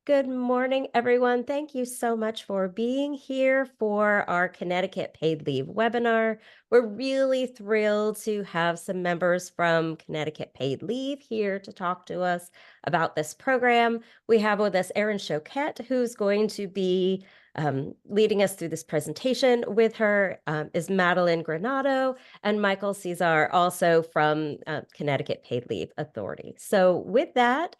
Good morning, everyone. Thank you so much for being here for our Connecticut Paid Leave webinar. We're really thrilled to have some members from Connecticut Paid Leave here to talk to us about this program. We have with us Erin Choquette, who's going to be leading us through this presentation. With her is Madeline Granado and Michael Cesar, also from Connecticut Paid Leave Authority. So with that,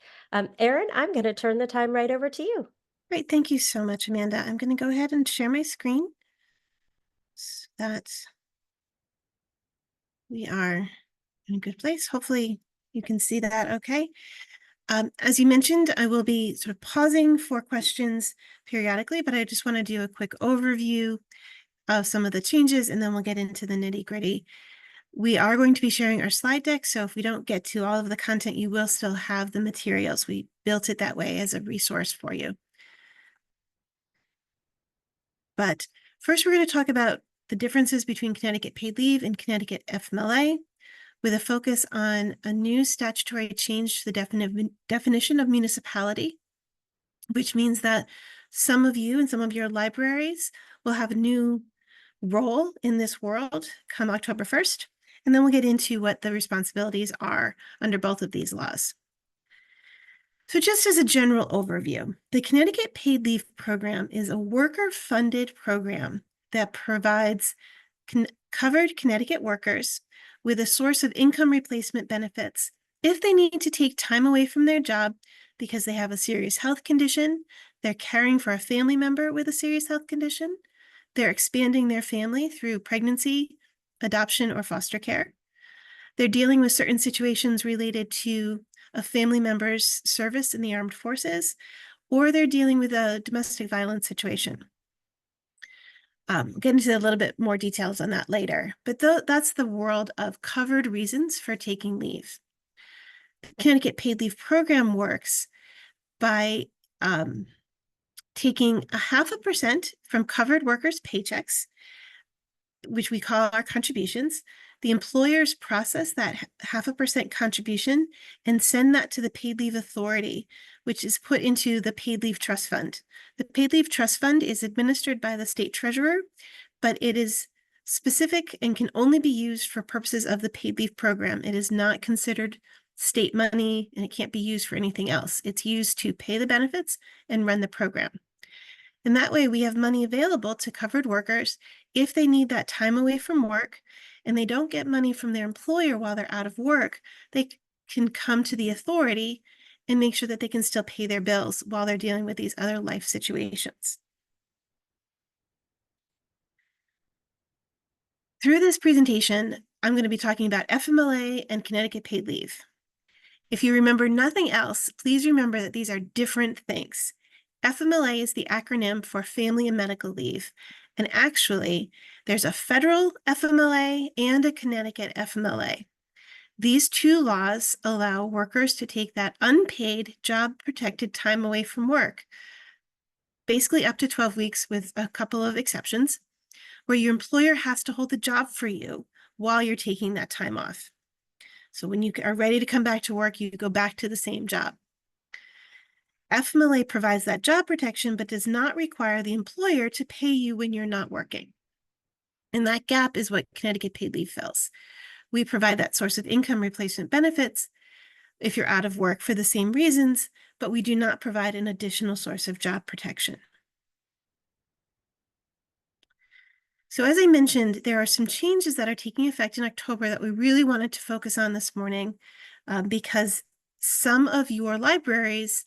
Erin, I'm going to turn the time right over to you. Great, thank you so much, Amanda. I'm going to go ahead and share my screen so that we are in a good place. Hopefully you can see that okay. As you mentioned, I will be sort of pausing for questions periodically, but I just want to do a quick overview of some of the changes, and then we'll get into the nitty-gritty. We are going to be sharing our slide deck, so if we don't get to all of the content, you will still have the materials. We built it that way as a resource for you. But first, we're going to talk about the differences between Connecticut Paid Leave and Connecticut FMLA, with a focus on a new statutory change to the definition of municipality, which means that some of you and some of your libraries will have a new role in this world come October 1st. And then we'll get into what the responsibilities are under both of these laws. So just as a general overview, the Connecticut Paid Leave Program is a worker-funded program that provides covered Connecticut workers with a source of income replacement benefits if they need to take time away from their job because they have a serious health condition, they're caring for a family member with a serious health condition, they're expanding their family through pregnancy, adoption, or foster care, they're dealing with certain situations related to a family member's service in the armed forces, or they're dealing with a domestic violence situation. Get into a little bit more details on that later, but that's the world of covered reasons for taking leave. The Connecticut Paid Leave Program works by taking 0.5% from covered workers' paychecks, which we call our contributions. The employers process that 0.5% contribution and send that to the Paid Leave Authority, which is put into the Paid Leave Trust Fund. The Paid Leave Trust Fund is administered by the state treasurer, but it is specific and can only be used for purposes of the paid leave program. It is not considered state money, and it can't be used for anything else. It's used to pay the benefits and run the program. And that way we have money available to covered workers if they need that time away from work and they don't get money from their employer while they're out of work. They can come to the authority and make sure that they can still pay their bills while they're dealing with these other life situations. Through this presentation, I'm going to be talking about FMLA and Connecticut Paid Leave. If you remember nothing else, please remember that these are different things. FMLA is the acronym for Family and Medical Leave. And actually, there's a federal FMLA and a Connecticut FMLA. These two laws allow workers to take that unpaid job-protected time away from work, basically up to 12 weeks with a couple of exceptions, where your employer has to hold the job for you while you're taking that time off. So when you are ready to come back to work, you go back to the same job. FMLA provides that job protection, but does not require the employer to pay you when you're not working. And that gap is what Connecticut Paid Leave fills. We provide that source of income replacement benefits if you're out of work for the same reasons, but we do not provide an additional source of job protection. So as I mentioned, there are some changes that are taking effect in October that we really wanted to focus on this morning because some of your libraries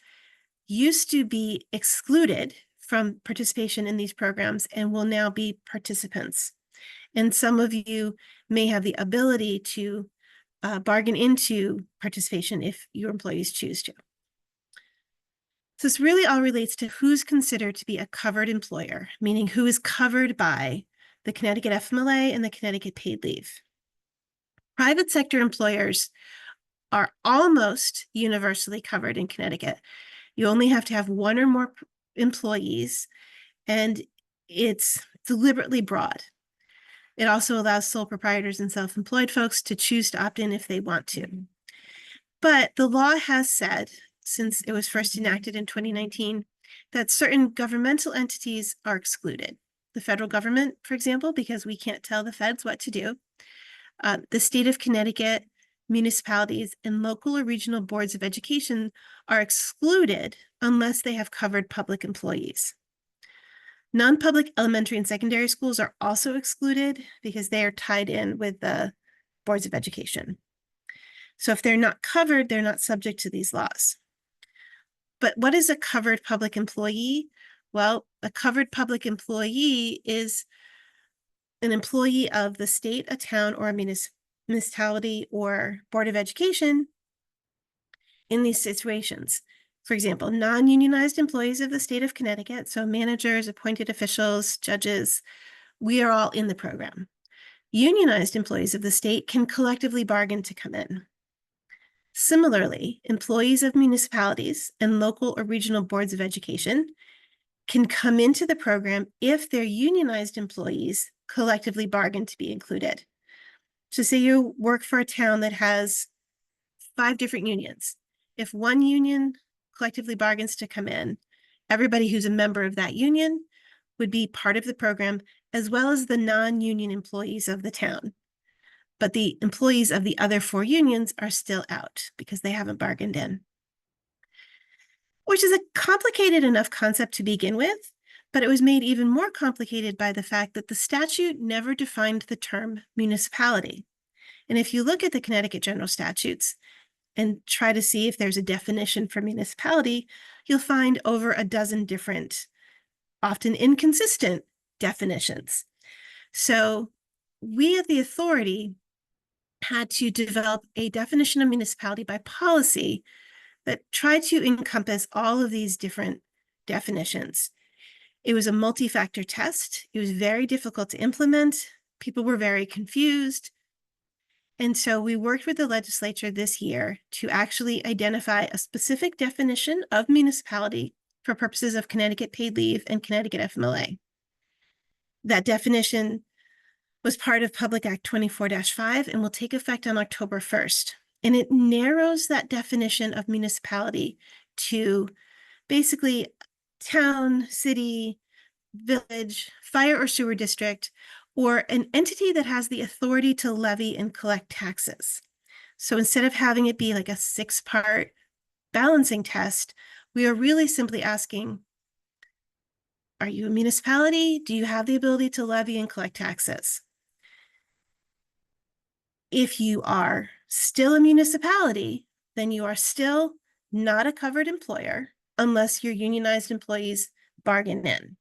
used to be excluded from participation in these programs and will now be participants. And some of you may have the ability to bargain into participation if your employees choose to. So this really all relates to who's considered to be a covered employer, meaning who is covered by the Connecticut FMLA and the Connecticut Paid Leave. Private sector employers are almost universally covered in Connecticut. You only have to have one or more employees, and it's deliberately broad. It also allows sole proprietors and self-employed folks to choose to opt in if they want to. But the law has said since it was first enacted in 2019, that certain governmental entities are excluded. The federal government, for example, because we can't tell the feds what to do. The state of Connecticut, municipalities, and local or regional boards of education are excluded unless they have covered public employees. Non-public elementary and secondary schools are also excluded because they are tied in with the boards of education. So if they're not covered, they're not subject to these laws. But what is a covered public employee? Well, a covered public employee is an employee of the state, a town, or a municipality or board of education in these situations. For example, non-unionized employees of the state of Connecticut, so managers, appointed officials, judges, we are all in the program. Unionized employees of the state can collectively bargain to come in. Similarly, employees of municipalities and local or regional boards of education can come into the program if their unionized employees collectively bargain to be included. So say you work for a town that has 5 different unions. If one union collectively bargains to come in, everybody who's a member of that union would be part of the program, as well as the non-union employees of the town. But the employees of the other 4 unions are still out because they haven't bargained in. Which is a complicated enough concept to begin with, but it was made even more complicated by the fact that the statute never defined the term municipality. And if you look at the Connecticut General Statutes and try to see if there's a definition for municipality, you'll find over a dozen different, often inconsistent definitions. So we at the authority had to develop a definition of municipality by policy that tried to encompass all of these different definitions. It was a multi-factor test. It was very difficult to implement. People were very confused. And so we worked with the legislature this year to actually identify a specific definition of municipality for purposes of Connecticut paid leave and Connecticut FMLA. That definition was part of Public Act 24-5 and will take effect on October 1st. And it narrows that definition of municipality to basically town, city, village, fire or sewer district, or an entity that has the authority to levy and collect taxes. So instead of having it be like a 6-part balancing test, we are really simply asking, are you a municipality? Do you have the ability to levy and collect taxes? If you are still a municipality, then you are still not a covered employer unless your unionized employees bargain in.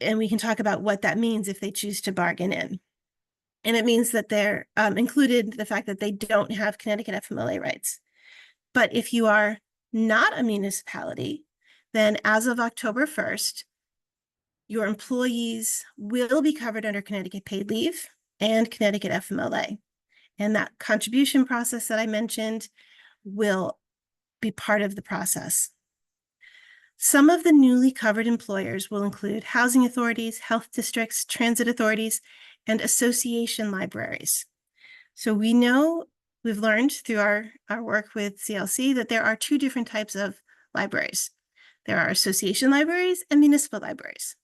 And we can talk about what that means if they choose to bargain in. And it means that they're included the fact that they don't have Connecticut FMLA rights. But if you are not a municipality, then as of October 1st, your employees will be covered under Connecticut paid leave and Connecticut FMLA. And that contribution process that I mentioned will be part of the process. Some of the newly covered employers will include housing authorities, health districts, transit authorities, and association libraries. So we know, we've learned through our work with CLC that there are 2 different types of libraries. There are association libraries and municipal libraries.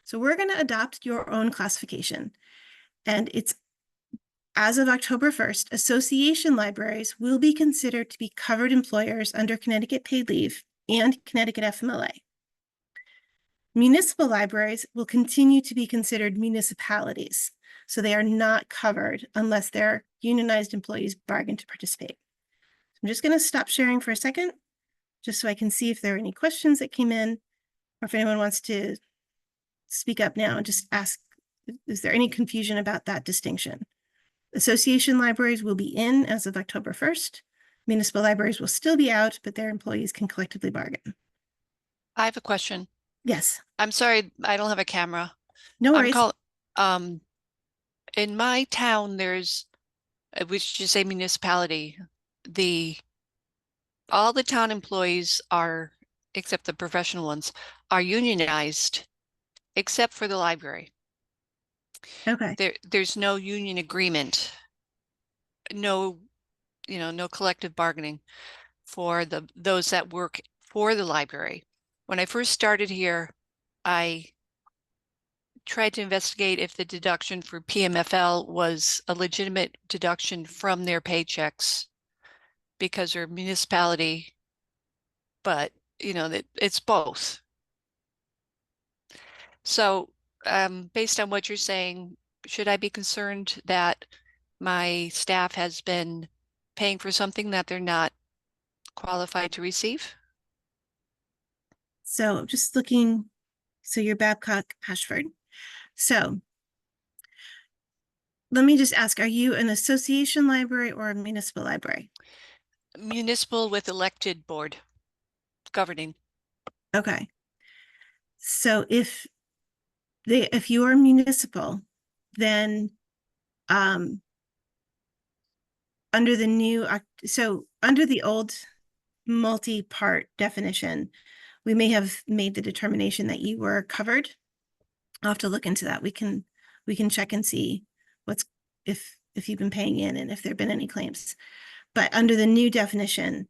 So we're going to adopt your own classification. And it's as of October 1st, association libraries will be considered to be covered employers under Connecticut paid leave and Connecticut FMLA. Municipal libraries will continue to be considered municipalities, so they are not covered unless their unionized employees bargain to participate. I'm just going to stop sharing for a second, just so I can see if there are any questions that came in, or if anyone wants to speak up now and just ask, is there any confusion about that distinction? Association libraries will be in as of October 1st. Municipal libraries will still be out, but their employees can collectively bargain. I have a question. Yes, I'm sorry, I don't have a camera. no I'm worries. In my town, there's, we should just say municipality, all the town employees are, except the professional ones, are unionized, except for the library. Okay. There's no union agreement, no no collective bargaining for those that work for the library. When I first started here, I tried to investigate if the deduction for PMFL was a legitimate deduction from their paychecks because they're a municipality, but it's both. So, based on what you're saying, should I be concerned that my staff has been paying for something that they're not qualified to receive? So just looking, so you're Babcock Ashford. So let me just ask, are you an association library or a municipal library? Municipal with elected board governing. Okay. So if you are municipal, then under the new, under the old multi-part definition, we may have made the determination that you were covered. I'll have to look into that. We can check and see if you've been paying in and if there have been any claims. But under the new definition,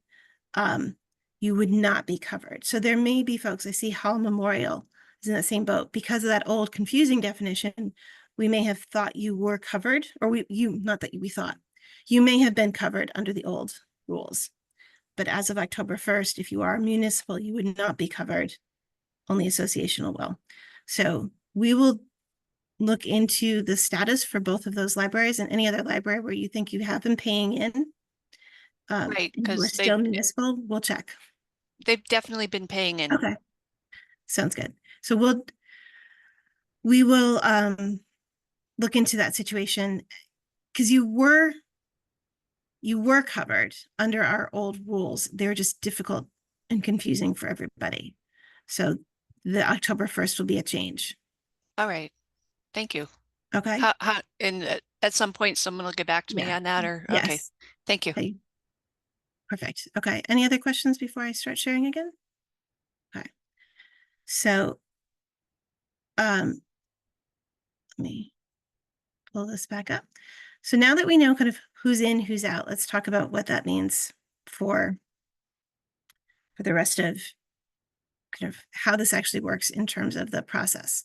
you would not be covered. So there may be folks, I see Hall Memorial is in that same boat. Because of that old confusing definition, we may have thought you were covered, or not that we thought. You may have been covered under the old rules. But as of October 1st, if you are municipal, you would not be covered. Only associational will. So we will look into the status for both of those libraries and any other library where you think you have been paying in. Right, and you are because still municipal, we'll check. they've definitely been paying in. Okay. Sounds good. So we will look into that situation because you were covered under our old rules. They were just difficult and confusing for everybody. So the October 1st will be a change. All right. Thank you. Okay. And at some point, someone will get back to me on that, or Yes. okay. Thank you. Okay. Perfect. Okay. Any other questions before I start sharing again? Okay. So, let me pull this back up. So now that we know kind of who's in, who's out, let's talk about what that means for the rest of kind of how this actually works in terms of the process.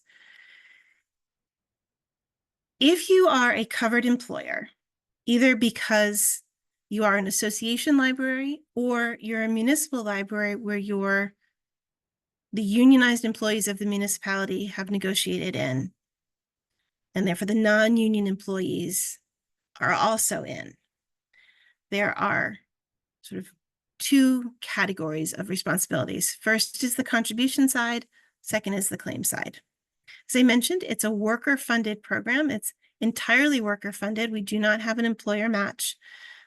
If you are a covered employer, either because you are an association library or you're a municipal library where the unionized employees of the municipality have negotiated in, and therefore the non-union employees are also in, there are sort of two categories of responsibilities. First is the contribution side, second is the claim side. As I mentioned, it's a worker-funded program. It's entirely worker-funded. We do not have an employer match.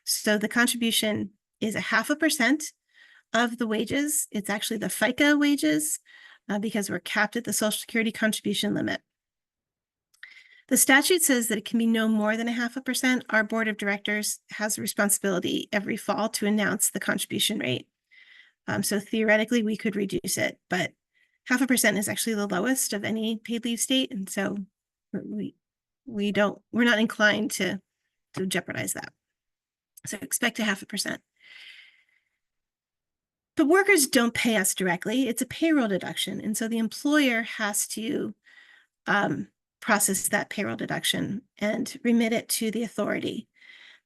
So the contribution is 0.5% of the wages. It's actually the FICA wages because we're capped at the Social Security contribution limit. The statute says that it can be no more than 0.5%. Our board of directors has a responsibility every fall to announce the contribution rate. So theoretically, we could reduce it, but 0.5% is actually the lowest of any paid leave state. And so we're not inclined to jeopardize that. So expect 0.5%. But workers don't pay us directly. It's a payroll deduction. And so the employer has to process that payroll deduction and remit it to the authority.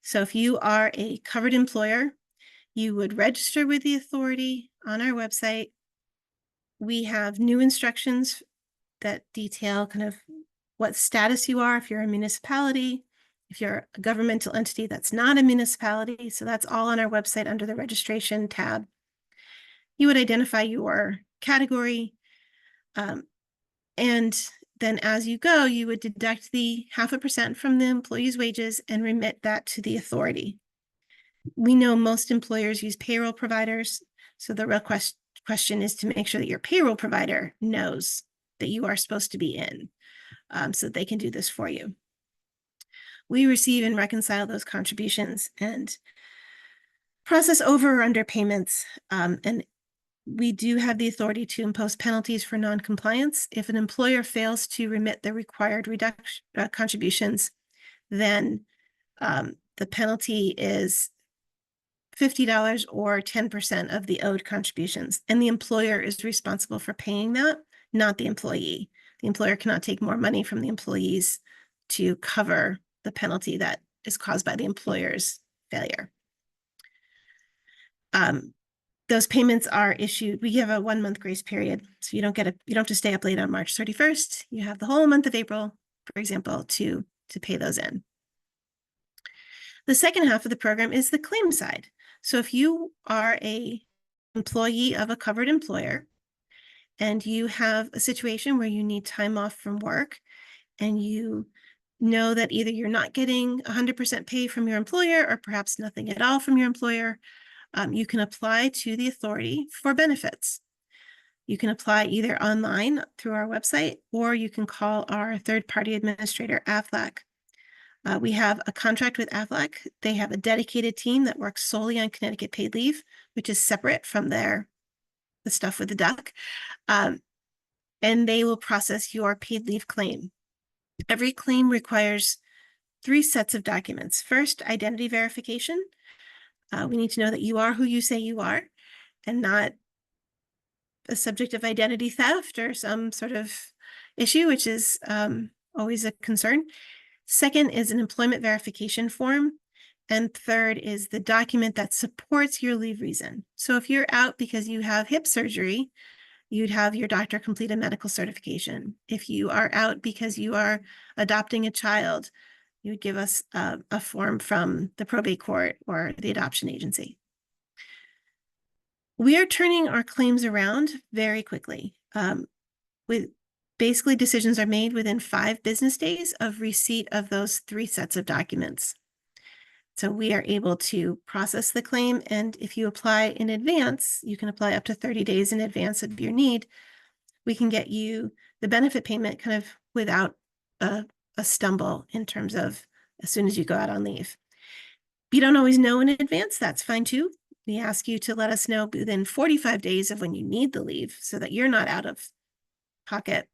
So if you are a covered employer, you would register with the authority on our website. We have new instructions that detail kind of what status you are if you're a municipality, if you're a governmental entity that's not a municipality. So that's all on our website under the registration tab. You would identify your category, and then as you go, you would deduct the 0.5% from the employee's wages and remit that to the authority. We know most employers use payroll providers. So the real question is to make sure that your payroll provider knows that you are supposed to be in, so that they can do this for you. We receive and reconcile those contributions and process over or under payments. And we do have the authority to impose penalties for non-compliance. If an employer fails to remit the required contributions, then the penalty is $50 or 10% of the owed contributions. And the employer is responsible for paying that, not the employee. The employer cannot take more money from the employees to cover the penalty that is caused by the employer's failure. Those payments are issued. We have a 1-month grace period, so you don't have to stay up late on March 31st. You have the whole month of April, for example, to pay those in. The second half of the program is the claim side. So if you are a employee of a covered employer and you have a situation where you need time off from work and you know that either you're not getting 100% pay from your employer or perhaps nothing at all from your employer, you can apply to the authority for benefits. You can apply either online through our website, or you can call our third-party administrator, AFLAC. We have a contract with AFLAC. They have a dedicated team that works solely on Connecticut paid leave, which is separate from the stuff with the duck. And they will process your paid leave claim. Every claim requires 3 sets of documents. First, identity verification. We need to know that you are who you say you are and not a subject of identity theft or some sort of issue, which is always a concern. Second is an employment verification form. And third is the document that supports your leave reason. So if you're out because you have hip surgery, you'd have your doctor complete a medical certification. If you are out because you are adopting a child, you would give us a form from the probate court or the adoption agency. We are turning our claims around very quickly. Basically, decisions are made within 5 business days of receipt of those 3 sets of documents. So we are able to process the claim, and if you apply in advance, you can apply up to 30 days in advance of your need. We can get you the benefit payment kind of without a stumble in terms of as soon as you go out on leave. If you don't always know in advance, that's fine too. We ask you to let us know within 45 days of when you need the leave so that you're not out of pocket,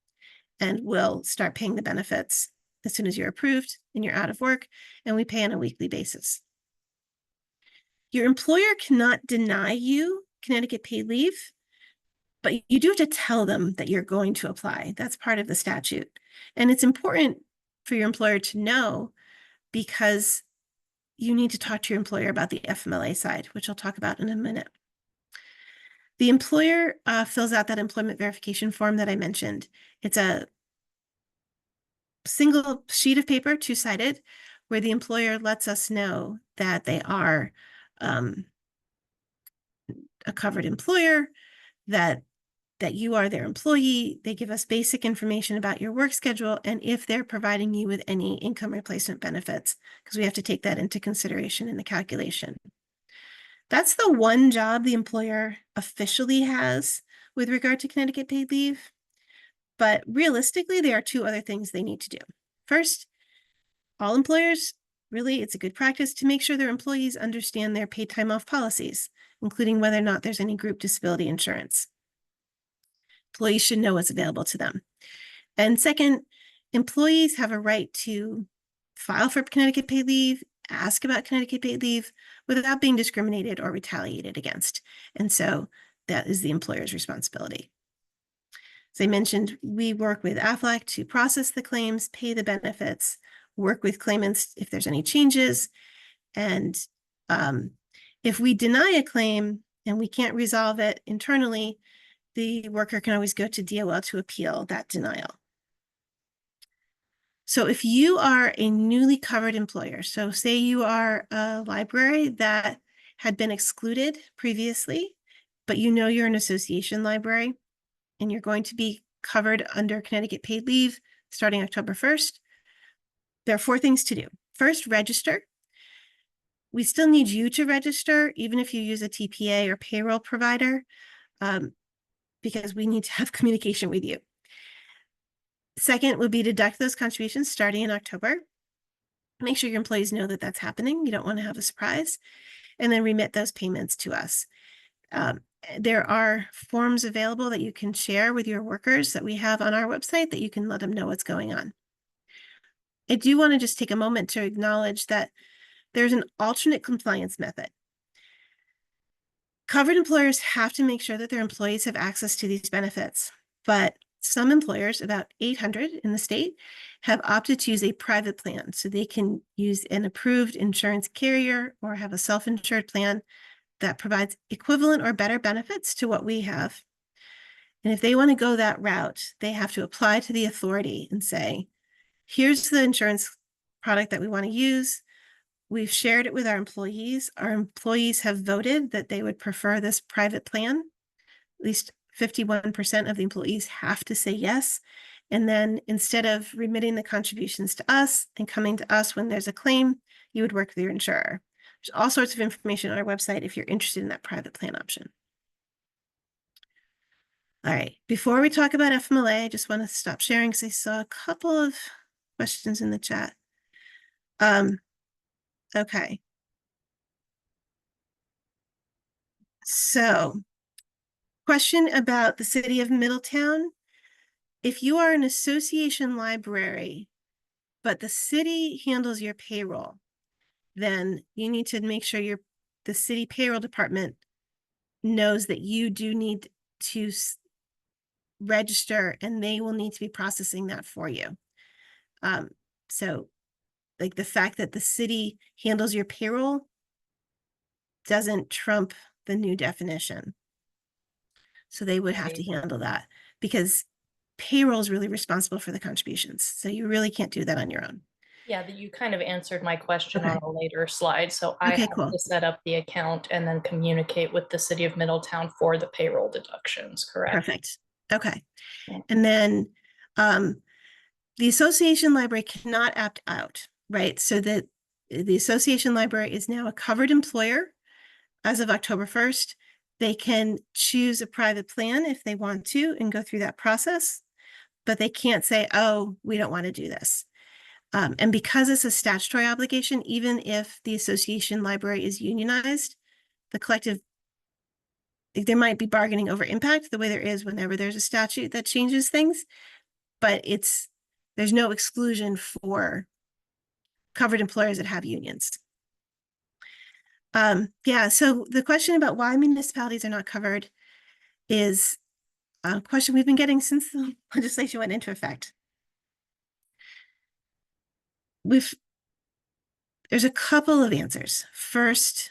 and we'll start paying the benefits as soon as you're approved and you're out of work, and we pay on a weekly basis. Your employer cannot deny you Connecticut paid leave, but you do have to tell them that you're going to apply. That's part of the statute. And it's important for your employer to know because you need to talk to your employer about the FMLA side, which I'll talk about in a minute. The employer fills out that employment verification form that I mentioned. It's a single sheet of paper, 2-sided, where the employer lets us know that they are a covered employer, that you are their employee. They give us basic information about your work schedule and if they're providing you with any income replacement benefits, because we have to take that into consideration in the calculation. That's the one job the employer officially has with regard to Connecticut paid leave. But realistically, there are 2 other things they need to do. First, all employers, really, it's a good practice to make sure their employees understand their paid time off policies, including whether or not there's any group disability insurance. Employees should know what's available to them. And second, employees have a right to file for Connecticut paid leave, ask about Connecticut paid leave without being discriminated or retaliated against. And so that is the employer's responsibility. As I mentioned, we work with AFLAC to process the claims, pay the benefits, work with claimants if there's any changes. And if we deny a claim and we can't resolve it internally, the worker can always go to DOL to appeal that denial. So if you are a newly covered employer, so say you are a library that had been excluded previously, but you know you're an association library and you're going to be covered under Connecticut paid leave starting October 1st, there are 4 things to do. First, register. We still need you to register, even if you use a TPA or payroll provider, because we need to have communication with you. Second would be deduct those contributions starting in October. Make sure your employees know that that's happening. You don't want to have a surprise. And then remit those payments to us. There are forms available that you can share with your workers that we have on our website that you can let them know what's going on. I do want to just take a moment to acknowledge that there's an alternate compliance method. Covered employers have to make sure that their employees have access to these benefits, but some employers, about 800 in the state, have opted to use a private plan. So they can use an approved insurance carrier or have a self-insured plan that provides equivalent or better benefits to what we have. And if they want to go that route, they have to apply to the authority and say, here's the insurance product that we want to use. We've shared it with our employees. Our employees have voted that they would prefer this private plan. At least 51% of the employees have to say yes. And then instead of remitting the contributions to us and coming to us when there's a claim, you would work with your insurer. There's all sorts of information on our website if you're interested in that private plan option. All right, before we talk about FMLA, I just want to stop sharing because I saw a couple of questions in the chat. Okay. So, question about the city of Middletown. If you are an association library, but the city handles your payroll, then you need to make sure the city payroll department knows that you do need to register, and they will need to be processing that for you. So like the fact that the city handles your payroll doesn't trump the new definition. So they would have to handle that because payroll is really responsible for the contributions. So you really can't do that on your own. Yeah, you kind of answered my question on a later slide. So I have to set up the account and then communicate with the city of Middletown for the payroll deductions, correct? Perfect. Okay. And then the association library cannot opt out, right? So that the association library is now a covered employer as of October 1st. They can choose a private plan if they want to and go through that process, but they can't say, oh, we don't want to do this. And because it's a statutory obligation, even if the association library is unionized, the collective, there might be bargaining over impact the way there is whenever there's a statute that changes things, but there's no exclusion for covered employers that have unions. Yeah, so the question about why municipalities are not covered is a question we've been getting since the legislation went into effect. There's a couple of answers. First,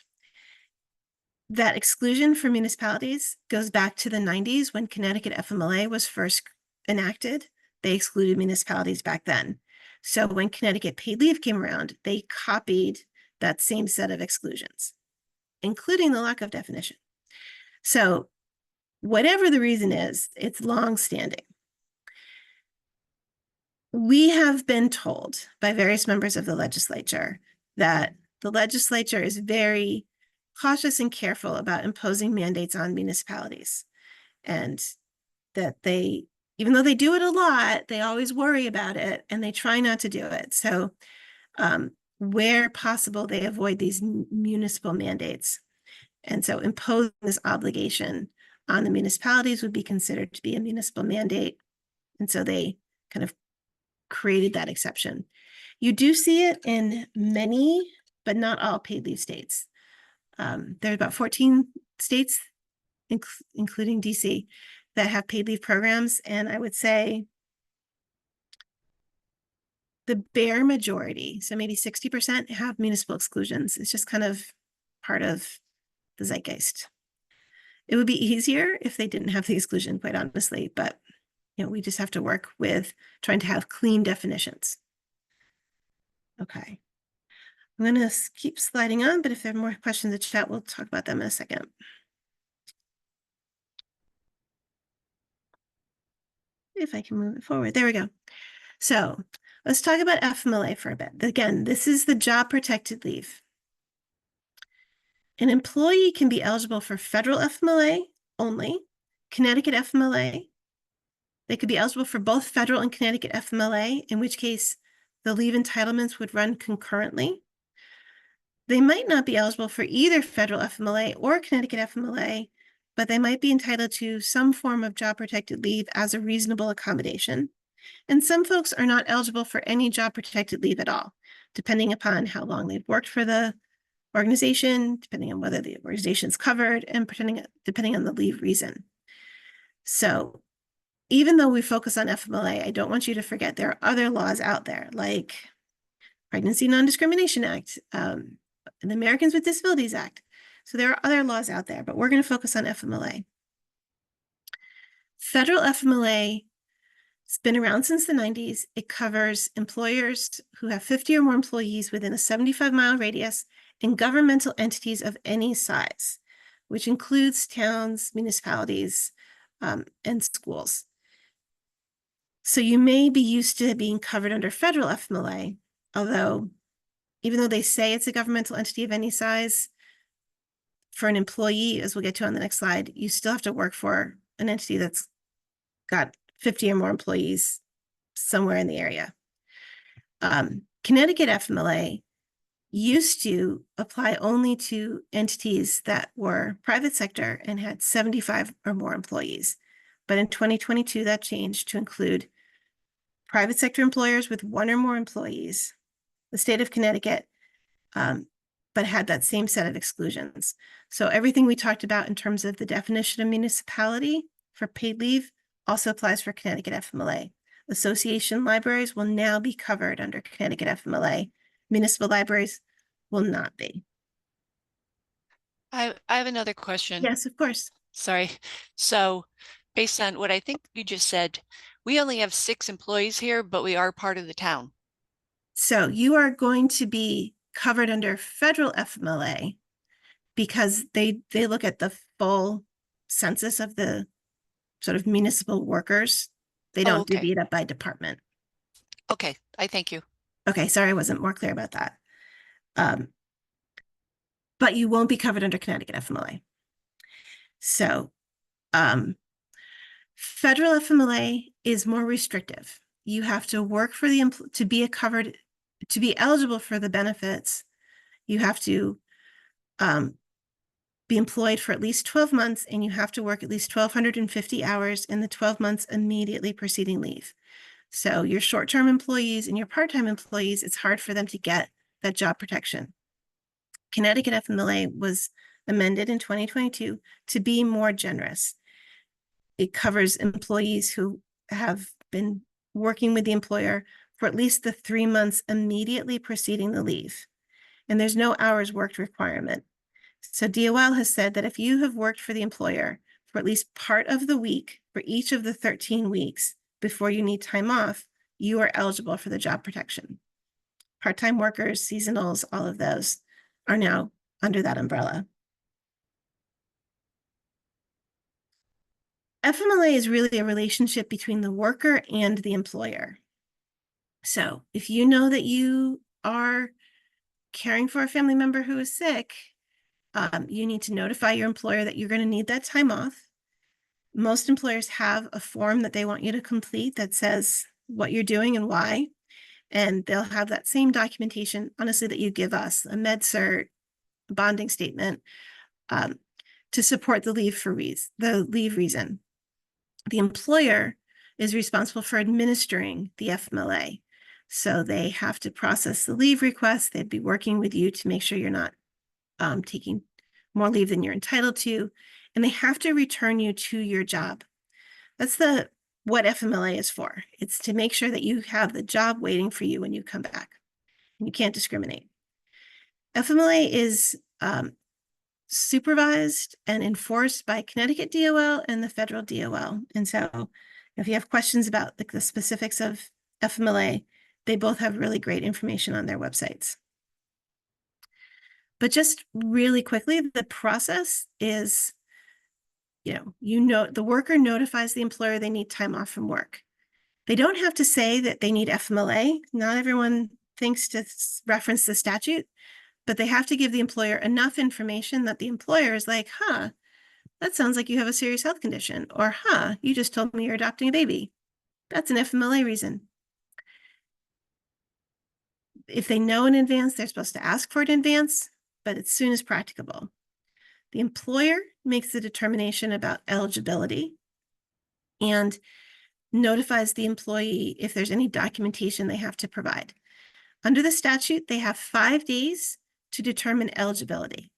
that exclusion for municipalities goes back to the 90s when Connecticut FMLA was first enacted. They excluded municipalities back then. So when Connecticut paid leave came around, they copied that same set of exclusions, including the lack of definition. So whatever the reason is, it's longstanding. We have been told by various members of the legislature that the legislature is very cautious and careful about imposing mandates on municipalities, and that they, even though they do it a lot, they always worry about it and they try not to do it. So where possible, they avoid these municipal mandates. And so imposing this obligation on the municipalities would be considered to be a municipal mandate. And so they kind of created that exception. You do see it in many, but not all paid leave states. There are about 14 states, including DC, that have paid leave programs. And I would say the bare majority, so maybe 60%, have municipal exclusions. It's just kind of part of the zeitgeist. It would be easier if they didn't have the exclusion, quite honestly, but we just have to work with trying to have clean definitions. Okay. I'm going to keep sliding on, but if there are more questions in the chat, we'll talk about them in a second. If I can move it forward. There we go. So let's talk about FMLA for a bit. Again, this is the job protected leave. An employee can be eligible for federal FMLA only, Connecticut FMLA. They could be eligible for both federal and Connecticut FMLA, in which case the leave entitlements would run concurrently. They might not be eligible for either federal FMLA or Connecticut FMLA, but they might be entitled to some form of job protected leave as a reasonable accommodation. And some folks are not eligible for any job protected leave at all, depending upon how long they've worked for the organization, depending on whether the organization is covered, and depending on the leave reason. So even though we focus on FMLA, I don't want you to forget there are other laws out there, like Pregnancy Non-Discrimination Act, and the Americans with Disabilities Act. So there are other laws out there, but we're going to focus on FMLA. Federal FMLA has been around since the 90s. It covers employers who have 50 or more employees within a 75-mile radius and governmental entities of any size, which includes towns, municipalities, and schools. So you may be used to being covered under federal FMLA, although even though they say it's a governmental entity of any size, for an employee, as we'll get to on the next slide, you still have to work for an entity that's got 50 or more employees somewhere in the area. Connecticut FMLA used to apply only to entities that were private sector and had 75 or more employees. But in 2022, that changed to include private sector employers with 1 or more employees, the state of Connecticut, but had that same set of exclusions. So everything we talked about in terms of the definition of municipality for paid leave also applies for Connecticut FMLA. Association libraries will now be covered under Connecticut FMLA. Municipal libraries will not be. I have another question. Yes, of course. Sorry. So based on what I think you just said, we only have 6 employees here, but we are part of the town. So you are going to be covered under federal FMLA because they look at the full census of the sort of municipal workers. They don't divvy it up by department. Okay, I thank you. Okay, sorry, I wasn't more clear about that. But you won't be covered under Connecticut FMLA. So federal FMLA is more restrictive. You have to work for to be eligible for the benefits. You have to be employed for at least 12 months, and you have to work at least 1,250 hours in the 12 months immediately preceding leave. So your short-term employees and your part-time employees, it's hard for them to get that job protection. Connecticut FMLA was amended in 2022 to be more generous. It covers employees who have been working with the employer for at least the 3 months immediately preceding the leave. And there's no hours worked requirement. So DOL has said that if you have worked for the employer for at least part of the week for each of the 13 weeks before you need time off, you are eligible for the job protection. Part-time workers, seasonals, all of those are now under that umbrella. FMLA is really a relationship between the worker and the employer. So if you know that you are caring for a family member who is sick, you need to notify your employer that you're going to need that time off. Most employers have a form that they want you to complete that says what you're doing and why. And they'll have that same documentation, honestly, that you give us, a med cert, a bonding statement, to support the leave reason. The employer is responsible for administering the FMLA. So they have to process the leave request. They'd be working with you to make sure you're not taking more leave than you're entitled to, and they have to return you to your job. That's what FMLA is for. It's to make sure that you have the job waiting for you when you come back, and you can't discriminate. FMLA is supervised and enforced by Connecticut DOL and the federal DOL. And so if you have questions about the specifics of FMLA, they both have really great information on their websites. But just really quickly, the process is, the worker notifies the employer they need time off from work. They don't have to say that they need FMLA. Not everyone thinks to reference the statute, but they have to give the employer enough information that the employer is like, that sounds like you have a serious health condition, or you just told me you're adopting a baby. That's an FMLA reason. If they know in advance, they're supposed to ask for it in advance, but as soon as practicable. The employer makes the determination about eligibility and notifies the employee if there's any documentation they have to provide. Under the statute, they have 5 days to determine eligibility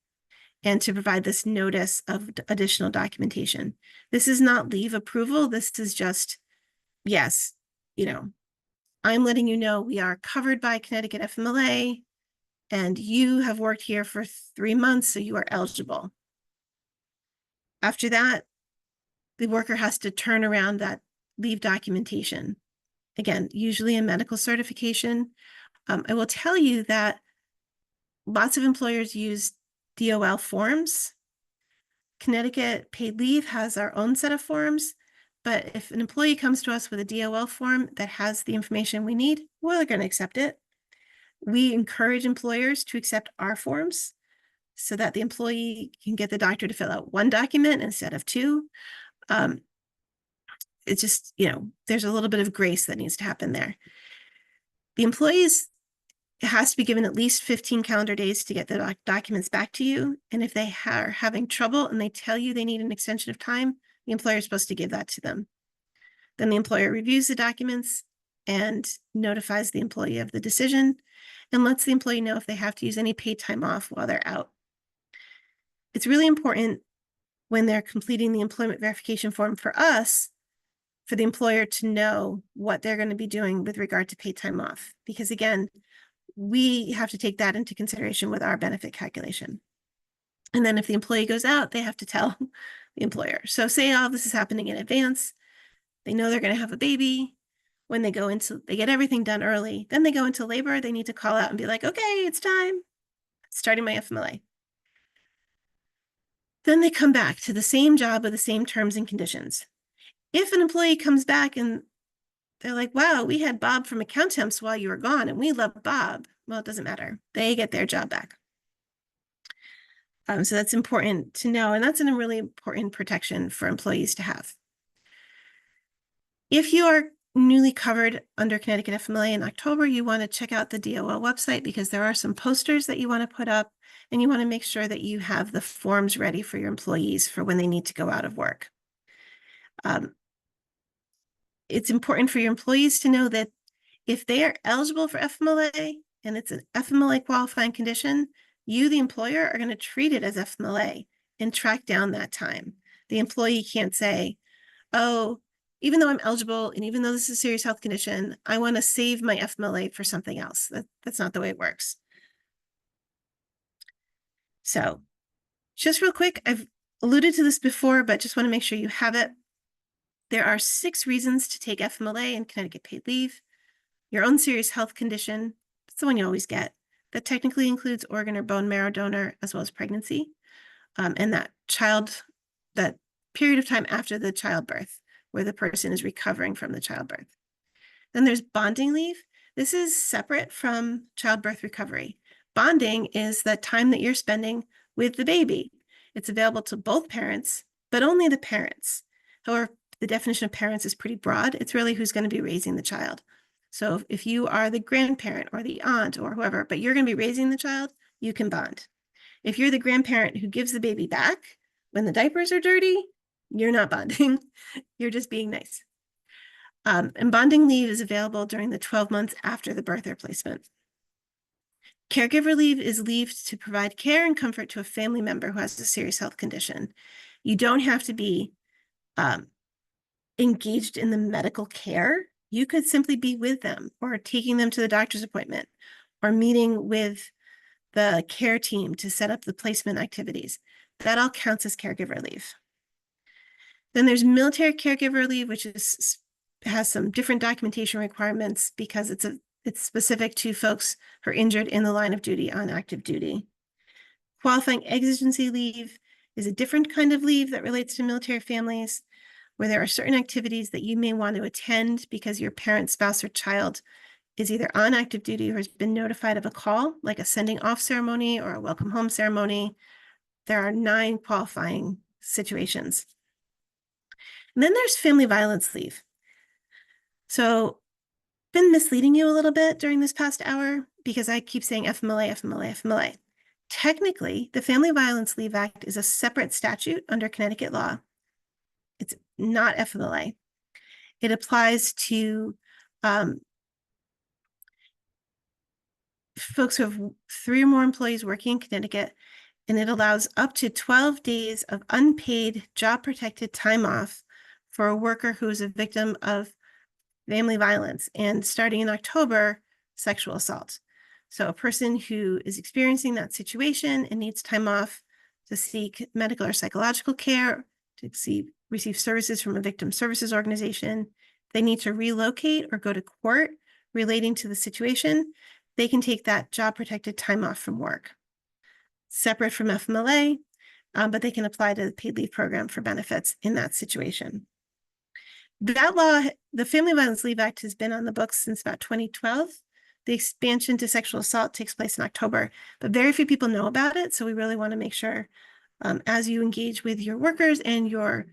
and to provide this notice of additional documentation. This is not leave approval. This is just, yes, you know, I'm letting you know we are covered by Connecticut FMLA and you have worked here for 3 months, so you are eligible. After that, the worker has to turn around that leave documentation. Again, usually a medical certification. I will tell you that lots of employers use DOL forms. Connecticut Paid Leave has our own set of forms, but if an employee comes to us with a DOL form that has the information we need, well, they're going to accept it. We encourage employers to accept our forms so that the employee can get the doctor to fill out 1 document instead of 2. It's just, you know, there's a little bit of grace that needs to happen there. The employees has to be given at least 15 calendar days to get the documents back to you. And if they are having trouble and they tell you they need an extension of time, the employer is supposed to give that to them. Then the employer reviews the documents and notifies the employee of the decision and lets the employee know if they have to use any paid time off while they're out. It's really important when they're completing the employment verification form for us, for the employer to know what they're going to be doing with regard to paid time off. Because again, we have to take that into consideration with our benefit calculation. And then if the employee goes out, they have to tell the employer. So say all this is happening in advance. They know they're going to have a baby. When they go into, they get everything done early. Then they go into labor, they need to call out and be like, okay, it's time. Starting my FMLA. Then they come back to the same job with the same terms and conditions. If an employee comes back and they're like, wow, we had Bob from Account Temps while you were gone and we love Bob. Well, it doesn't matter. They get their job back. So that's important to know. And that's a really important protection for employees to have. If you are newly covered under Connecticut FMLA in October, you want to check out the DOL website because there are some posters that you want to put up and you want to make sure that you have the forms ready for your employees for when they need to go out of work. It's important for your employees to know that if they are eligible for FMLA and it's an FMLA qualifying condition, you, the employer, are going to treat it as FMLA and track down that time. The employee can't say, oh, even though I'm eligible and even though this is a serious health condition, I want to save my FMLA for something else. That's not the way it works. So just real quick, I've alluded to this before, but just want to make sure you have it. There are 6 reasons to take FMLA and Connecticut Paid Leave. Your own serious health condition, that's the one you always get. That technically includes organ or bone marrow donor as well as pregnancy. And that period of time after the childbirth where the person is recovering from the childbirth. Then there's bonding leave. This is separate from childbirth recovery. Bonding is the time that you're spending with the baby. It's available to both parents, but only the parents. However, the definition of parents is pretty broad. It's really who's going to be raising the child. So if you are the grandparent or the aunt or whoever, but you're going to be raising the child, you can bond. If you're the grandparent who gives the baby back when the diapers are dirty, you're not bonding. You're just being nice. And bonding leave is available during the 12 months after the birth or placement. Caregiver leave is leave to provide care and comfort to a family member who has a serious health condition. You don't have to be engaged in the medical care. You could simply be with them or taking them to the doctor's appointment or meeting with the care team to set up the placement activities. That all counts as caregiver leave. Then there's military caregiver leave, which has some different documentation requirements because it's specific to folks who are injured in the line of duty on active duty. Qualifying exigency leave is a different kind of leave that relates to military families, where there are certain activities that you may want to attend because your parent, spouse, or child is either on active duty or has been notified of a call, like a sending off ceremony or a welcome home ceremony. There are 9 qualifying situations. And then there's family violence leave. So been misleading you a little bit during this past hour because I keep saying FMLA, FMLA, FMLA. Technically, the Family Violence Leave Act is a separate statute under Connecticut law. It's not FMLA. It applies to folks who have 3 or more employees working in Connecticut, and it allows up to 12 days of unpaid job-protected time off for a worker who is a victim of family violence, and starting in October, sexual assault. So a person who is experiencing that situation and needs time off to seek medical or psychological care, to receive services from a victim services organization, they need to relocate or go to court relating to the situation, they can take that job-protected time off from work. Separate from FMLA, but they can apply to the paid leave program for benefits in that situation. That law, the Family Violence Leave Act, has been on the books since about 2012. The expansion to sexual assault takes place in October, but very few people know about it. So we really want to make sure as you engage with your workers and your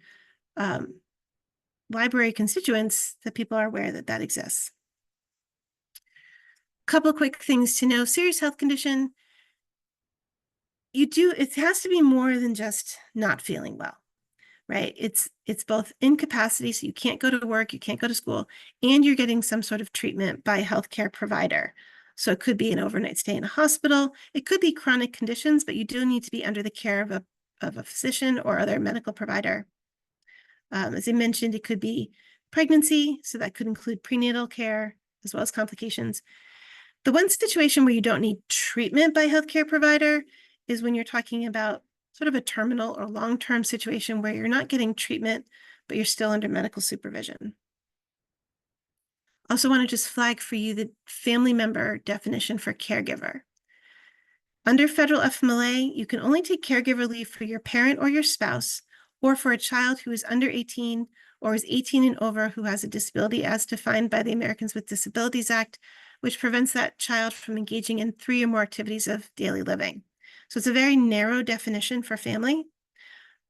library constituents that people are aware that that exists. Couple quick things to know. Serious health condition, it has to be more than just not feeling well, right? It's both incapacity, so you can't go to work, you can't go to school, and you're getting some sort of treatment by a healthcare provider. So it could be an overnight stay in a hospital. It could be chronic conditions, but you do need to be under the care of a physician or other medical provider. As I mentioned, it could be pregnancy, so that could include prenatal care as well as complications. The one situation where you don't need treatment by a healthcare provider is when you're talking about sort of a terminal or long-term situation where you're not getting treatment, but you're still under medical supervision. Also want to just flag for you the family member definition for caregiver. Under federal FMLA, you can only take caregiver leave for your parent or your spouse, or for a child who is under 18 or is 18 and over who has a disability as defined by the Americans with Disabilities Act, which prevents that child from engaging in 3 or more activities of daily living. So it's a very narrow definition for family.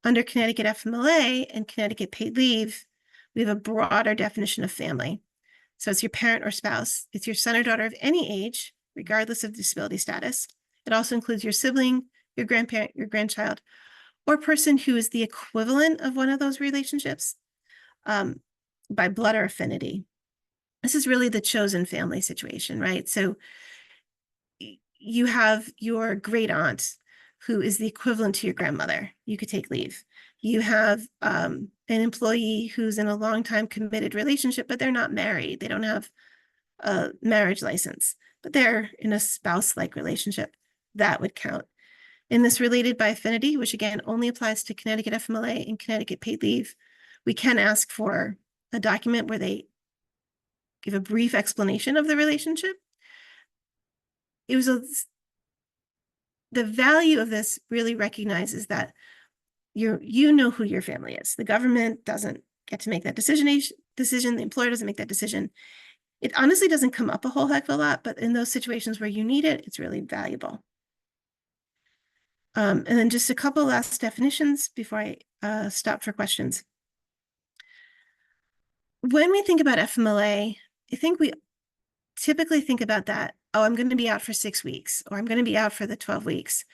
Under Connecticut FMLA and Connecticut paid leave, we have a broader definition of family. So it's your parent or spouse. It's your son or daughter of any age, regardless of disability status. It also includes your sibling, your grandparent, your grandchild, or person who is the equivalent of one of those relationships by blood or affinity. This is really the chosen family situation, right? So you have your great aunt who is the equivalent to your grandmother. You could take leave. You have an employee who's in a long-time committed relationship, but they're not married. They don't have a marriage license, but they're in a spouse-like relationship. That would count. In this related by affinity, which again only applies to Connecticut FMLA and Connecticut paid leave, we can ask for a document where they give a brief explanation of the relationship. The value of this really recognizes that you know who your family is. The government doesn't get to make that decision. The employer doesn't make that decision. It honestly doesn't come up a whole heck of a lot, but in those situations where you need it, it's really valuable. And then just a couple last definitions before I stop for questions. When we think about FMLA, I think we typically think about that, oh, I'm going to be out for 6 weeks, or I'm going to be out for the 12 weeks.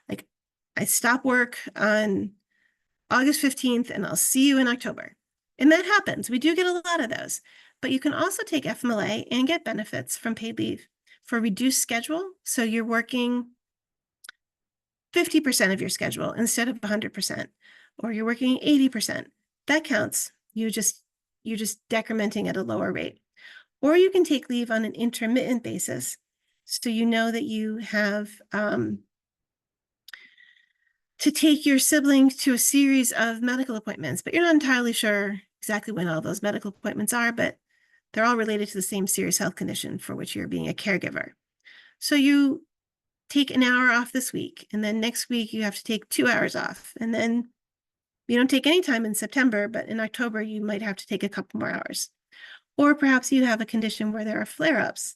Like, I stop work on August 15th and I'll see you in October. And that happens. We do get a lot of those. But you can also take FMLA and get benefits from paid leave for reduced schedule. So you're working 50% of your schedule instead of 100%, or you're working 80%. That counts. You're just decrementing at a lower rate. Or you can take leave on an intermittent basis. So you know that you have to take your sibling to a series of medical appointments, but you're not entirely sure exactly when all those medical appointments are, but they're all related to the same serious health condition for which you're being a caregiver. So you take an hour off this week, and then next week you have to take 2 hours off. And then you don't take any time in September, but in October, you might have to take a couple more hours. Or perhaps you have a condition where there are flare-ups.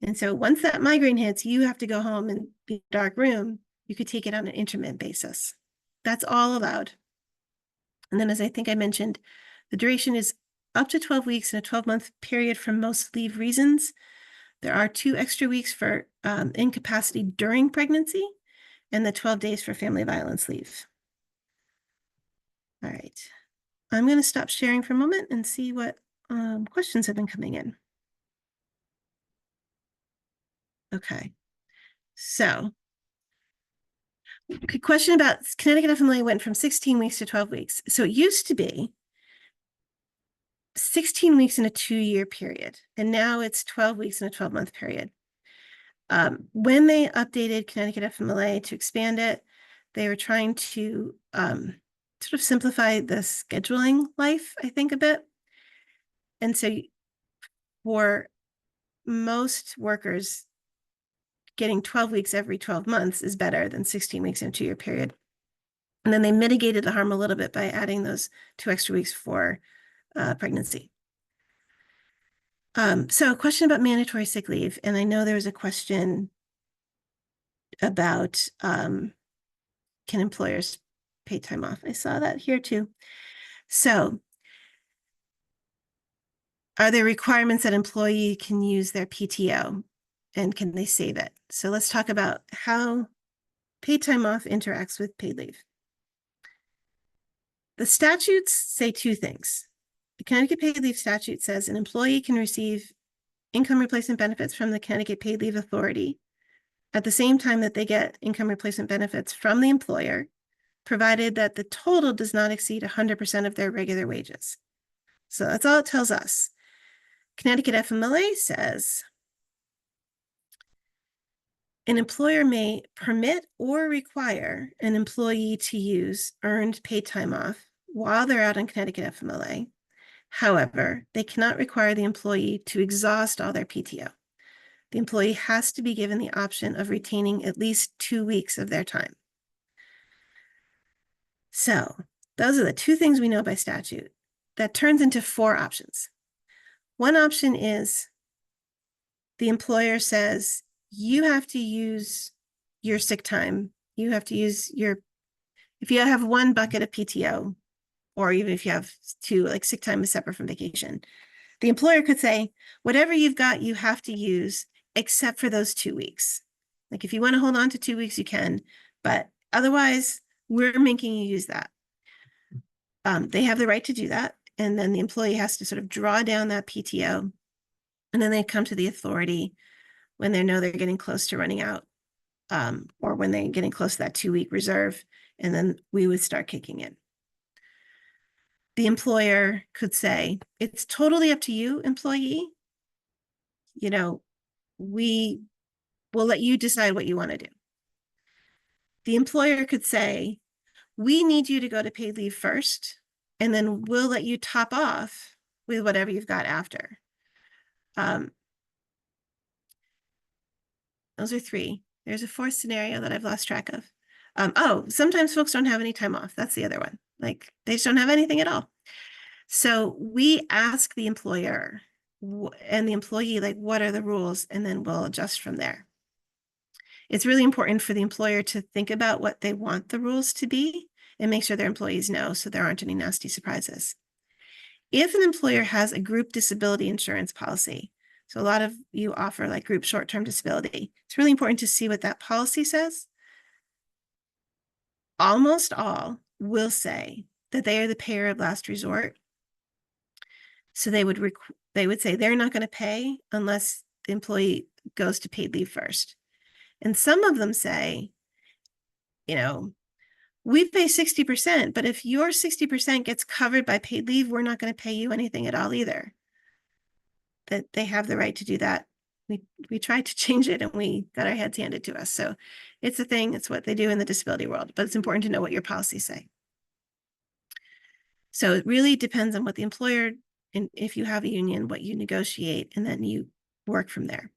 And so once that migraine hits, you have to go home and be in a dark room. You could take it on an intermittent basis. That's all allowed. And then, as I think I mentioned, the duration is up to 12 weeks in a 12-month period for most leave reasons. There are 2 extra weeks for incapacity during pregnancy and the 12 days for family violence leave. All right. I'm going to stop sharing for a moment and see what questions have been coming in. Okay. So, question about Connecticut FMLA went from 16 weeks to 12 weeks. So it used to be 16 weeks in a 2-year period, and now it's 12 weeks in a 12-month period. When they updated Connecticut FMLA to expand it, they were trying to sort of simplify the scheduling life, I think, a bit. And so for most workers, getting 12 weeks every 12 months is better than 16 weeks in a 2-year period. And then they mitigated the harm a little bit by adding those 2 extra weeks for pregnancy. So a question about mandatory sick leave. And I know there was a question about can employers pay time off? I saw that here too. So are there requirements that employee can use their PTO and can they save it? So let's talk about how paid time off interacts with paid leave. The statutes say 2 things. The Connecticut paid leave statute says an employee can receive income replacement benefits from the Connecticut Paid Leave Authority at the same time that they get income replacement benefits from the employer, provided that the total does not exceed 100% of their regular wages. So that's all it tells us. Connecticut FMLA says an employer may permit or require an employee to use earned paid time off while they're out on Connecticut FMLA. However, they cannot require the employee to exhaust all their PTO. The employee has to be given the option of retaining at least 2 weeks of their time. So those are the 2 things we know by statute. That turns into 4 options. One option is the employer says, you have to use your sick time. You have to use if you have 1 bucket of PTO, or even if you have 2, like sick time is separate from vacation, the employer could say, whatever you've got, you have to use except for those 2 weeks. Like if you want to hold on to 2 weeks, you can, but otherwise we're making you use that. They have the right to do that. And then the employee has to sort of draw down that PTO. And then they come to the authority when they know they're getting close to running out, or when they're getting close to that 2-week reserve, and then we would start kicking in. The employer could say, it's totally up to you, employee. You know, we will let you decide what you want to do. The employer could say, we need you to go to paid leave first, and then we'll let you top off with whatever you've got after. Those are 3. There's a 4th scenario that I've lost track of. Oh, sometimes folks don't have any time off. That's the other one. Like they just don't have anything at all. So we ask the employer and the employee, like, what are the rules? And then we'll adjust from there. It's really important for the employer to think about what they want the rules to be and make sure their employees know so there aren't any nasty surprises. If an employer has a group disability insurance policy, so a lot of you offer like group short-term disability, it's really important to see what that policy says. Almost all will say that they are the payer of last resort. So they would say they're not going to pay unless the employee goes to paid leave first. And some of them say, you know, we pay 60%, but if your 60% gets covered by paid leave, we're not going to pay you anything at all either. That they have the right to do that. We tried to change it and we got our heads handed to us. So it's a thing. It's what they do in the disability world, but it's important to know what your policies say. So it really depends on what the employer, and if you have a union, what you negotiate, and then you work from there.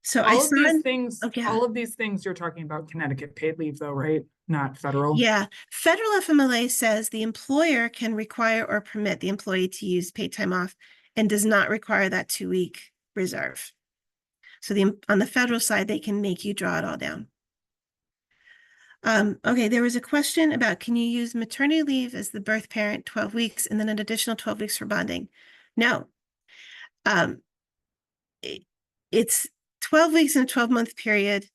So all of these things you're talking about Connecticut paid leave though, right? Not federal. Yeah. Federal FMLA says the employer can require or permit the employee to use paid time off and does not require that 2-week reserve. So on the federal side, they can make you draw it all down. Okay, there was a question about, can you use maternity leave as the birth parent 12 weeks and then an additional 12 weeks for bonding? No. It's 12 weeks in a 12-month period,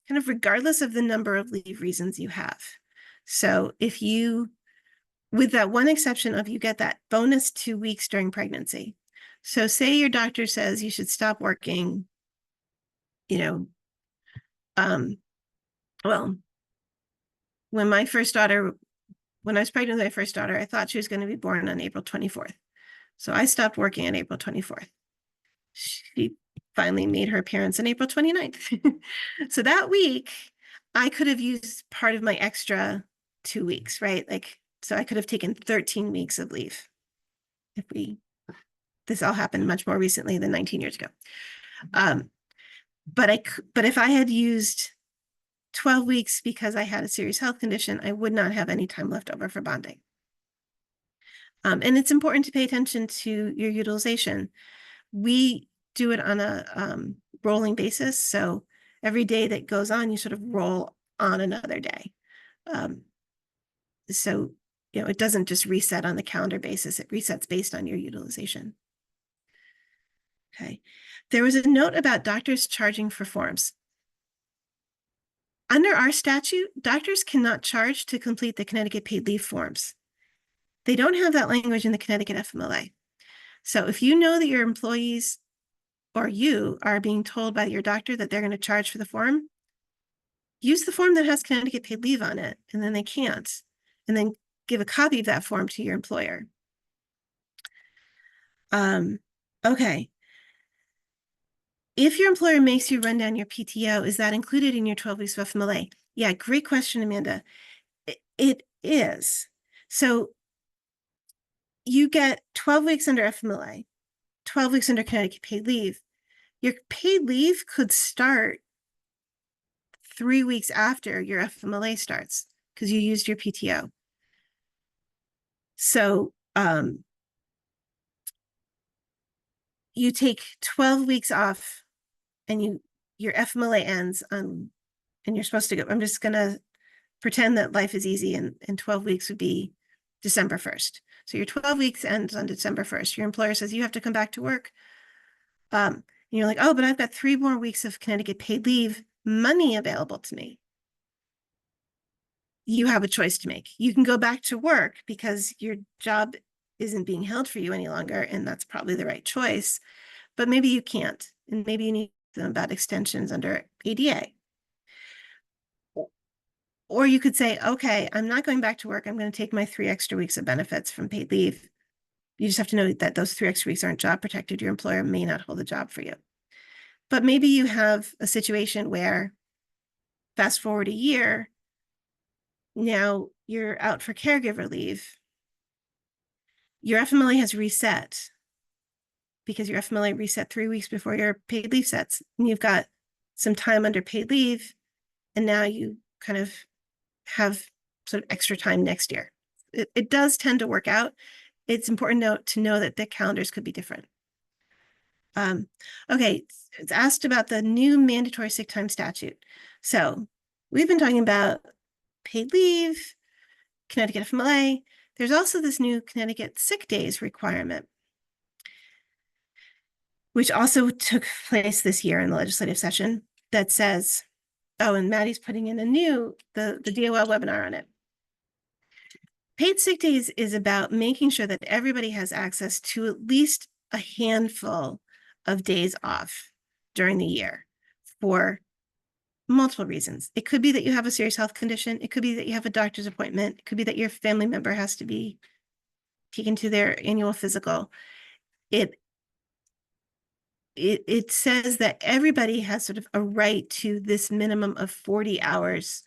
kind of regardless of the number of leave reasons you have. So if you, with that one exception of you get that bonus 2 weeks during pregnancy. So say your doctor says you should stop working, you know, well, when I was pregnant with my first daughter, I thought she was going to be born on April 24th. So I stopped working on April 24th. She finally made her appearance on April 29th. So that week, I could have used part of my extra 2 weeks, right? Like, so I could have taken 13 weeks of leave this all happened much more recently than 19 years ago. But if I had used 12 weeks because I had a serious health condition, I would not have any time left over for bonding. And it's important to pay attention to your utilization. We do it on a rolling basis. So every day that goes on, you sort of roll on another day. So, it doesn't just reset on the calendar basis. It resets based on your utilization. Okay. There was a note about doctors charging for forms. Under our statute, doctors cannot charge to complete the Connecticut paid leave forms. They don't have that language in the Connecticut FMLA. So if you know that your employees or you are being told by your doctor that they're going to charge for the form, use the form that has Connecticut paid leave on it, and then they can't. And then give a copy of that form to your employer. Okay. If your employer makes you run down your PTO, is that included in your 12 weeks of FMLA? Yeah, great question, Amanda. It is. So you get 12 weeks under FMLA, 12 weeks under Connecticut paid leave. Your paid leave could start 3 weeks after your FMLA starts because you used your PTO. So you take 12 weeks off and your FMLA ends on, and you're supposed to go. I'm just going to pretend that life is easy and 12 weeks would be December 1st. So your 12 weeks ends on December 1st. Your employer says you have to come back to work. And you're like, oh, but I've got 3 more weeks of Connecticut paid leave money available to me. You have a choice to make. You can go back to work because your job isn't being held for you any longer, and that's probably the right choice. But maybe you can't, and maybe you need them about extensions under ADA. Or you could say, okay, I'm not going back to work. I'm going to take my 3 extra weeks of benefits from paid leave. You just have to know that those 3 extra weeks aren't job protected. Your employer may not hold a job for you. But maybe you have a situation where, fast forward a year, now you're out for caregiver leave. Your FMLA has reset because your FMLA reset 3 weeks before your paid leave sets. And you've got some time under paid leave. And now you kind of have sort of extra time next year. It does tend to work out. It's important to know that the calendars could be different. Okay, it's asked about the new mandatory sick time statute. So we've been talking about paid leave, Connecticut FMLA. There's also this new Connecticut sick days requirement, which also took place this year in the legislative session, that says, oh, and Maddie's putting in the DOL webinar on it. Paid sick days is about making sure that everybody has access to at least a handful of days off during the year for multiple reasons. It could be that you have a serious health condition. It could be that you have a doctor's appointment. It could be that your family member has to be taken to their annual physical. It says that everybody has sort of a right to this minimum of 40 hours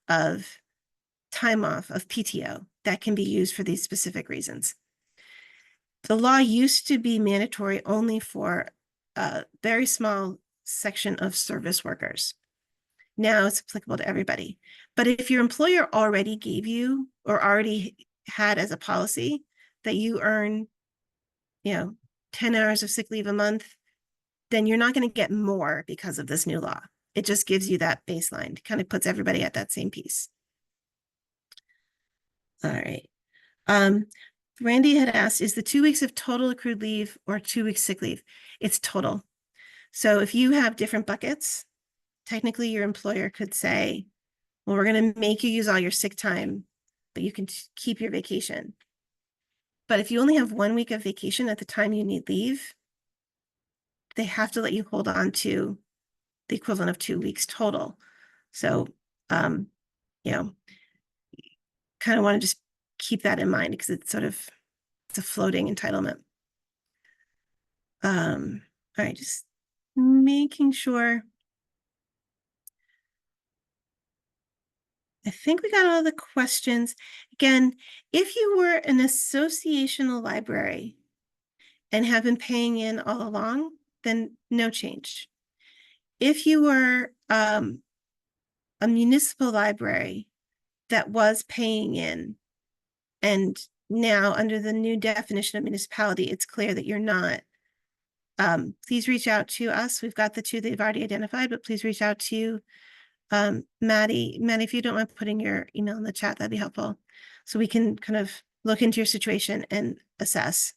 of time off of PTO that can be used for these specific reasons. The law used to be mandatory only for a very small section of service workers. Now it's applicable to everybody. But if your employer already gave you or already had as a policy that you earn, 10 hours of sick leave a month, then you're not going to get more because of this new law. It just gives you that baseline, kind of puts everybody at that same piece. All right. Randy had asked, is the 2 weeks of total accrued leave or 2 weeks sick leave? It's total. So if you have different buckets, technically your employer could say, well, we're going to make you use all your sick time, but you can keep your vacation. But if you only have 1 week of vacation at the time you need leave, they have to let you hold on to the equivalent of 2 weeks total. So, you know, kind of want to just keep that in mind because it's a floating entitlement. All right, just making sure. I think we got all the questions. Again, if you were an associational library and have been paying in all along, then no change. If you were a municipal library that was paying in, and now under the new definition of municipality, it's clear that you're not, please reach out to us. We've got the two they've already identified, but please reach out to Maddie, if you don't mind putting your email in the chat, that'd be helpful. So we can kind of look into your situation and assess.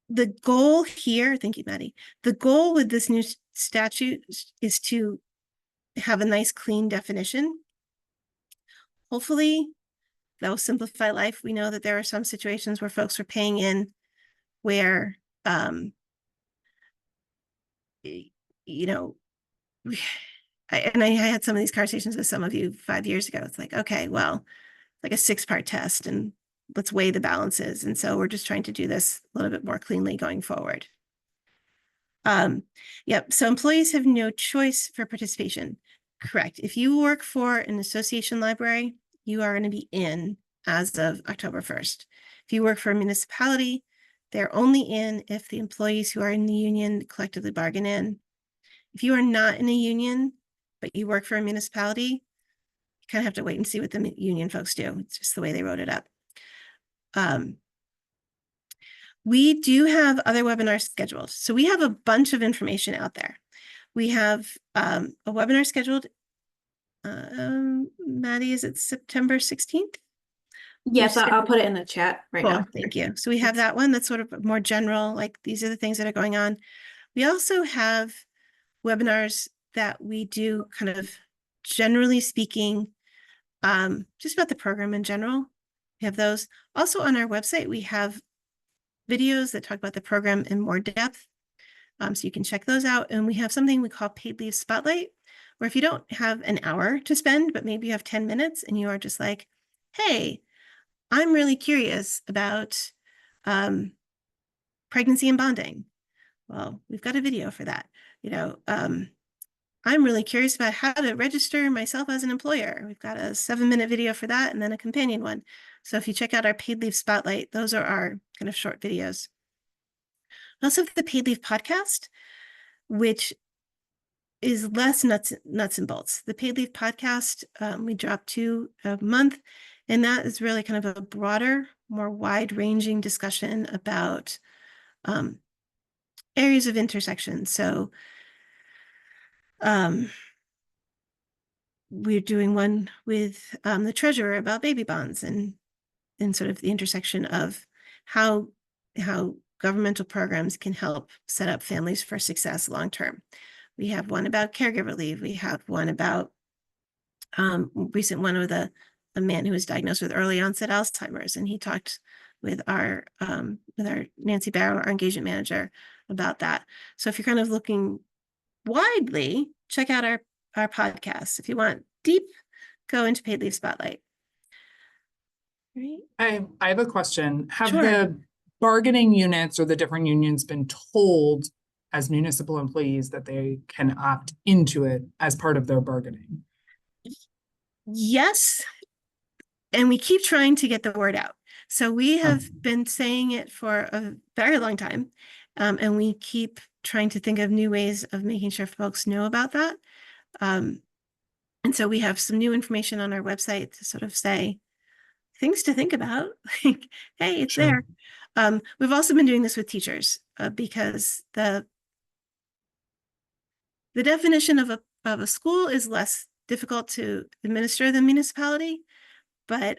The goal here, thank you, Maddie. The goal with this new statute is to have a nice, clean definition. Hopefully, that will simplify life. We know that there are some situations where folks are paying in where, you know, I had some of these conversations with some of you 5 years ago. It's like, okay, well, like a 6-part test and let's weigh the balances. And so we're just trying to do this a little bit more cleanly going forward. Yep. So employees have no choice for participation. Correct. If you work for an association library, you are going to be in as of October 1st. If you work for a municipality, they're only in if the employees who are in the union collectively bargain in. If you are not in a union, but you work for a municipality, you kind of have to wait and see what the union folks do. It's just the way they wrote it up. We do have other webinars scheduled. So we have a bunch of information out there. We have a webinar scheduled. Maddie, is it September 16th? Yes, I'll put it in the chat right Cool, now. thank you. So we have that one that's sort of more general, like these are the things that are going on. We also have webinars that we do kind of generally speaking, just about the program in general. We have those. Also on our website, we have videos that talk about the program in more depth. So you can check those out. And we have something we call Paid Leave Spotlight, where if you don't have an hour to spend, but maybe you have 10 minutes and you are just like, hey, I'm really curious about pregnancy and bonding. Well, we've got a video for that. You know, I'm really curious about how to register myself as an employer. We've got a 7-minute video for that and then a companion one. So if you check out our Paid Leave Spotlight, those are our kind of short videos. We also have the Paid Leave podcast, which is less nuts and bolts. The Paid Leave podcast, we drop 2 a month, and that is really kind of a broader, more wide-ranging discussion about areas of intersection. So we're doing one with the treasurer about baby bonds and sort of the intersection of how governmental programs can help set up families for success long term. We have one about caregiver leave. We have one about recent one with a man who was diagnosed with early onset Alzheimer's, and he talked with our Nancy Barrow, our engagement manager, about that. So if you're kind of looking widely, check out our podcast. If you want deep, go into Paid Leave Spotlight. Right. I have a question. Have Sure. the bargaining units or the different unions been told as municipal employees that they can opt into it as part of their bargaining? Yes. And we keep trying to get the word out. So we have been saying it for a very long time. And we keep trying to think of new ways of making sure folks know about that. And so we have some new information on our website to sort of say things to think about. Like, hey, it's Sure. there. We've also been doing this with teachers because the definition of a school is less difficult to administer than municipality, but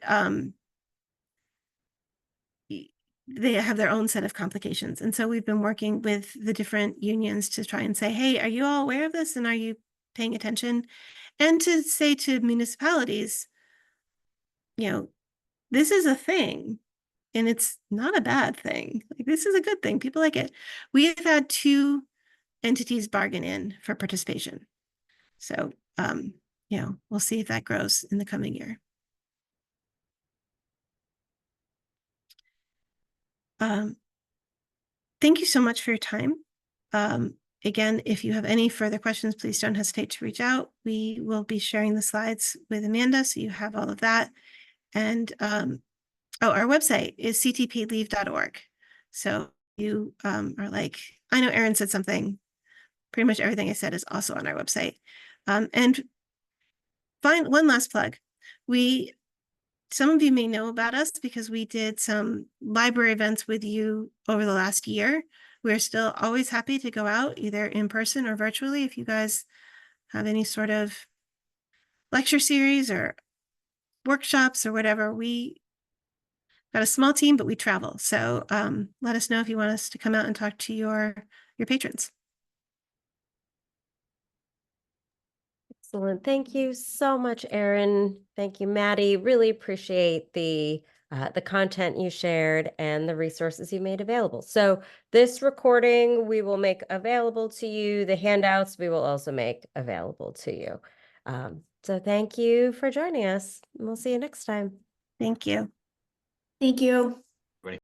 they have their own set of complications. And so we've been working with the different unions to try and say, hey, are you all aware of this? And are you paying attention? And to say to municipalities, you know, this is a thing. and it's not a bad thing. Like, this is a good thing. People like it. We've had 2 entities bargain in for participation. So, we'll see if that grows in the coming year. Thank you so much for your time. Again, if you have any further questions, please don't hesitate to reach out. We will be sharing the slides with Amanda, so you have all of that. And our website is ctpaidleave.org. So you are like, I know Erin said something. Pretty much everything I said is also on our website. And one last plug. Some of you may know about us because we did some library events with you over the last year. We're still always happy to go out either in person or virtually. If you guys have any sort of lecture series or workshops or whatever, we got a small team, but we travel. So let us know if you want us to come out and talk to your patrons. Excellent. Thank you so much, Erin. Thank you, Maddie. Really appreciate the content you shared and the resources you made available. So this recording we will make available to you. The handouts we will also make available to you. So thank you for joining us. We'll see you next time. Thank you. Thank you.